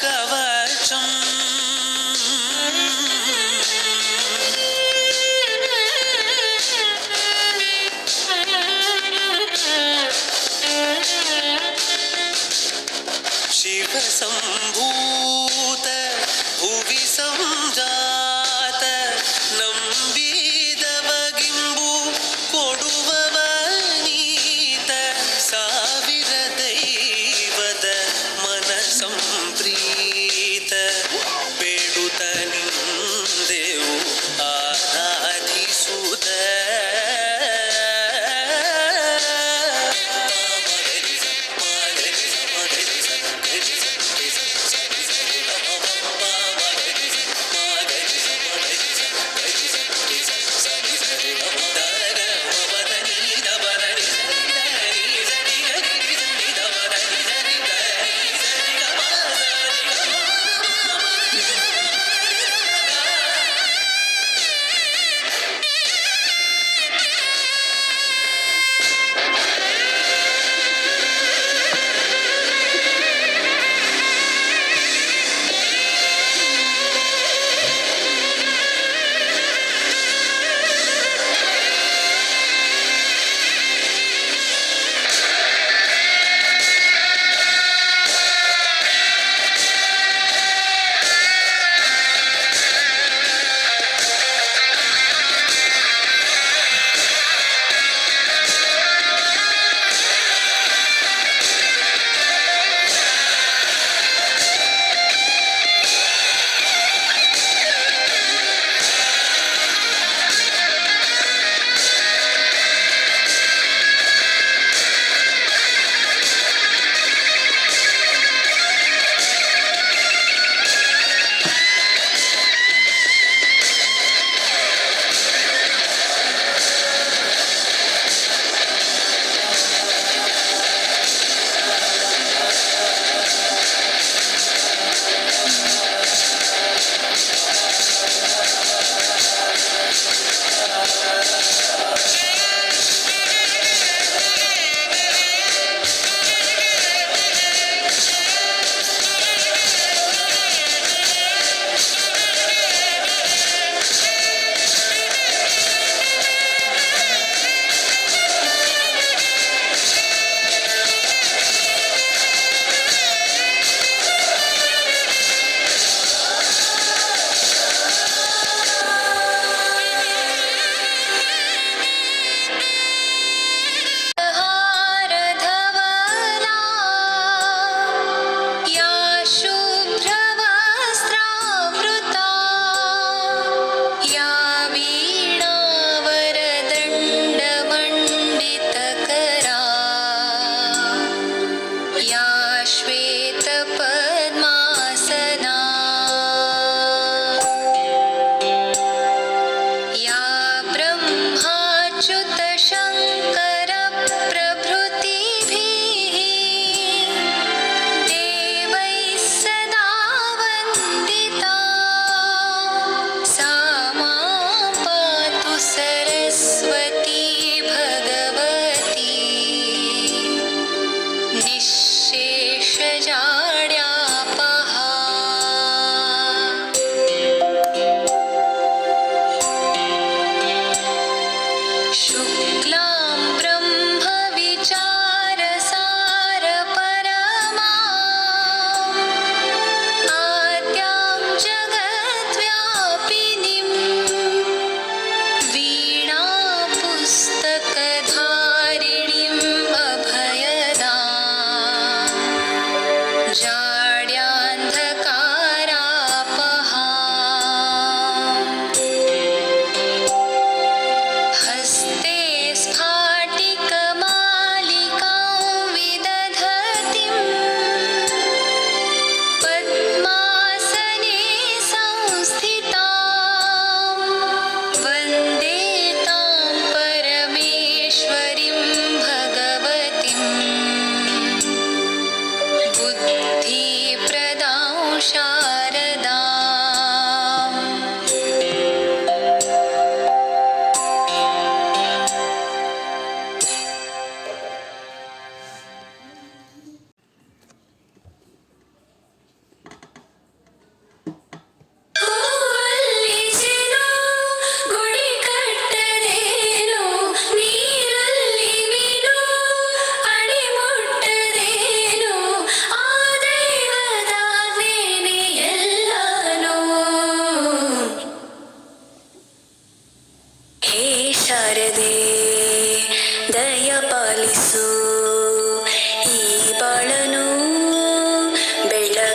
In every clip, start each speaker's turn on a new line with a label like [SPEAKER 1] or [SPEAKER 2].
[SPEAKER 1] ಕವಚಂ ಶಿವ ಸಂಭೂತ ಭುವಿ ಸಂಜಾತ ನಂಬಿದವಗಿಂಬು ಕೊಡುವವ ನೀತ ಸಾವಿರ ದೈವದ ಮನ ಸಂಪ್ರೀತ ಬೇಡುತ್ತ ನಿಂದೆವು ಆರಾಧಿಸುತ್ತ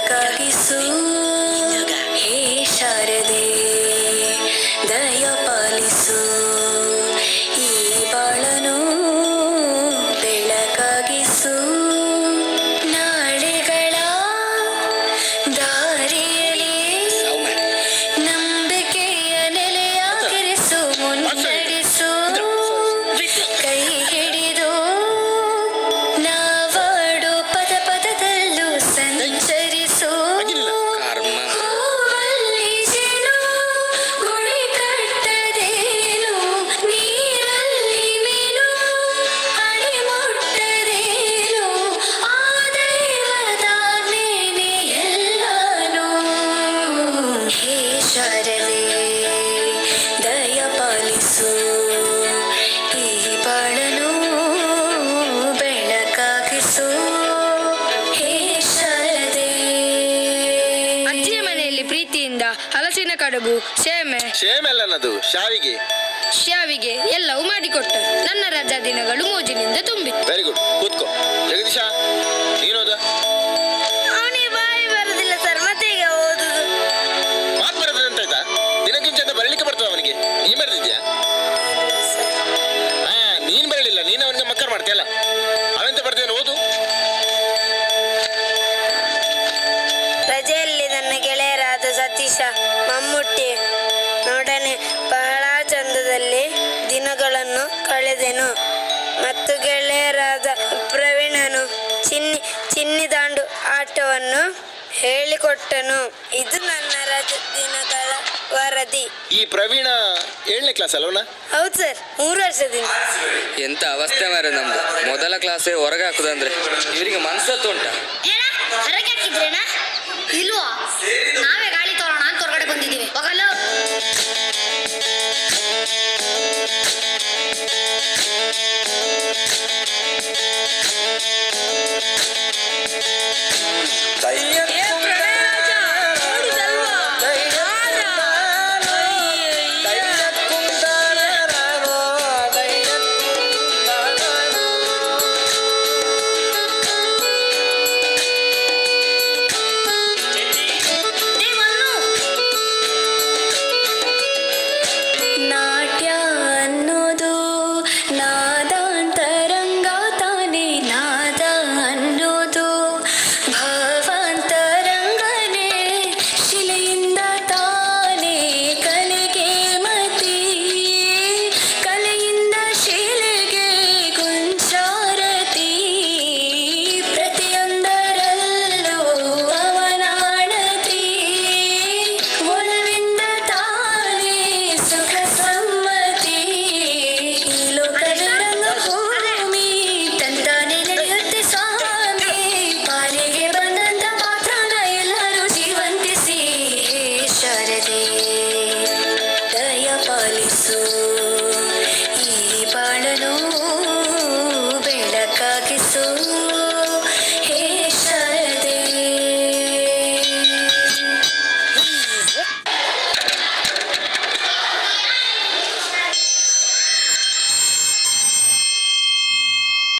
[SPEAKER 2] ಬೆಳಕಾಗಿಸು ಹೇ ಶಾರದೆ ದಯ ಪಾಲಿಸು ಈ ಬಾಳನು ಬೆಳಕಾಗಿಸು ನಾಳೆಗಳ ದಾರಿಯಲ್ಲಿ ನಂಬಿಕೆಯ ನೆಲೆಯಾಗಿರಿಸು ಮುನ್ನಡೆಸು ಕೈ ಹಿಡಿದು ನಾವಾಡು ಪದ ಪದದಲ್ಲೂ ಸಂಚರಿಸು ಹೂವಲ್ಲಿ ಜೇನು ಗುಡಿ ಕಟ್ಟದೇನು ನೀರಲ್ಲಿ ಮೀನು ಹಣೆ ಮುಟ್ಟದೇನು ಆ ದೈವದಾಜ್ಞೆನೇ ಎಲ್ಲಾನು ಹೇ ಶಾರದೆ ದಯ ಪಾಲಿಸು ಈ ಬಾಳನು ಬೆಳಕಾಗಿಸು ಹೇ ಶಾರದೆ.
[SPEAKER 3] ಅಜ್ಜಿಯ ಮನೆಯಲ್ಲಿ ಪ್ರೀತಿಯಿಂದ ಹಲಸಿನ ಕಡುಬು
[SPEAKER 4] ಶೇಮೆಲ್ಲನದು ಶಾವಿಗೆ.
[SPEAKER 3] ಶ್ಯಾವಿಗೆ ಎಲ್ಲವೂ ಮಾಡಿಕೊಟ್ಟರು. ನನ್ನ ರಜಾ ದಿನಗಳು ಮೋಜಿನಿಂದ ತುಂಬಿತ್ತು.
[SPEAKER 4] ವೆರಿ ಗುಡ್, ಕೂತ್ಕೋ. ಜಗದೀಶ, ನೀನೋದ?
[SPEAKER 3] ಅವನಿಗೆ ಬಾಯಿ ಬರುದಿಲ್ಲ ಸರ್, ಮತ್ತೆ ಈಗ ಓದುದು.
[SPEAKER 4] ಮಾತು ಬರೋದ್ರೆ ಅಂತ ಆಯ್ತಾ? ದಿನಕ್ಕಿಂತ ಅಂತ ಬರಲಿಕ್ಕೆ ಬರ್ತದೆ ಅವನಿಗೆ. ನೀನ್ ಬರೆದಿದ್ಯಾ? ಹಾ, ನೀನ್ ಬರಲಿಲ್ಲ, ನೀನು ಅವನಿಗೆ ಮಕ್ಕರ್ ಮಾಡ್ತೀಯಲ್ಲ. ಅವೆಂತ ಬರ್ದೇನು, ಓದು.
[SPEAKER 5] ರಜೆಯಲ್ಲಿ ನನ್ನ ಗೆಳೆಯರಾದ ಸತೀಶ, ಮಮ್ಮುಟ್ಟಿ ನೊಡನೆ ಬಹಳ ಚಂದದಲ್ಲಿ ದಿನಗಳನ್ನು ಕಳೆದೆನು. ಮತ್ತು ಗೆಳೆಯರಾದ ಪ್ರವೀಣನು ಚಿನ್ನಿದಾಂಡು ಆಟವನ್ನು ಹೇಳಿಕೊಟ್ಟನು. ಇದು ನನ್ನ ರಜೆ ದಿನಗಳ ವರದಿ.
[SPEAKER 4] ಈ ಪ್ರವೀಣ 7ನೇ ಕ್ಲಾಸ್ ಅಲ್ವನ?
[SPEAKER 5] ಹೌದು ಸರ್, 3 ವರ್ಷದಿಂದ.
[SPEAKER 6] ಎಂತ ಅವಸ್ಥೆ ಮಾರೆ ನಮ್ದು. ಮೊದಲ ಕ್ಲಾಸೇ ಹೊರಗೆ ಹಾಕುದಂದ್ರೆ ಇವರಿಗೆ ಮನ್ಸತ್ತು ಉಂಟ.
[SPEAKER 2] ಹೊರಗೆ ಹಾಕಿದ್ರೇನಾ? ಇಲ್ವಾ? ನಾವೇ ಗಾಳಿ ತೋರೋಣ ಅಂತ ಹೊರಗಡೆ ಬಂದಿದ್ದೀವಿ. ಹೋಗಲ್ಲ. ನಾಟ್ಯ ಅನ್ನೋದು ನಾದಾಂತರಂಗ ತಾನೇ. ನಾದ ಅನ್ನೋದು ಭಾವಾಂತರಂಗನೇ. ಶಿಲೆಯಿಂದ ತಾನೇ ಕಲೆಗೆ ಮತಿ, ಕಲೆಯಿಂದ ಶಿಲೆಗೆ ಕುಂಚಾರತಿ. ಪ್ರತಿಯೊಂದರಲ್ಲೂ ಅವನಾಣತಿ, ಒಲವಿಂದ ತಾನೇ ಸುಖ ಸಮ್ಮತಿ. ಈ ಲೋಕದ ರಂಗಭೂಮಿ ತಂತಾನೆ ನಡೆಯುತ್ತೆ ಸ್ವಾಮಿ. ಪಾಲಿಗೆ ಬಂದಂತ ಪಾತ್ರನ ಎಲ್ಲರೂ ಜೀವಂತಿಸಿ. ಹೇ ಶಾರದೆ ದಯ ಪಾಲಿಸು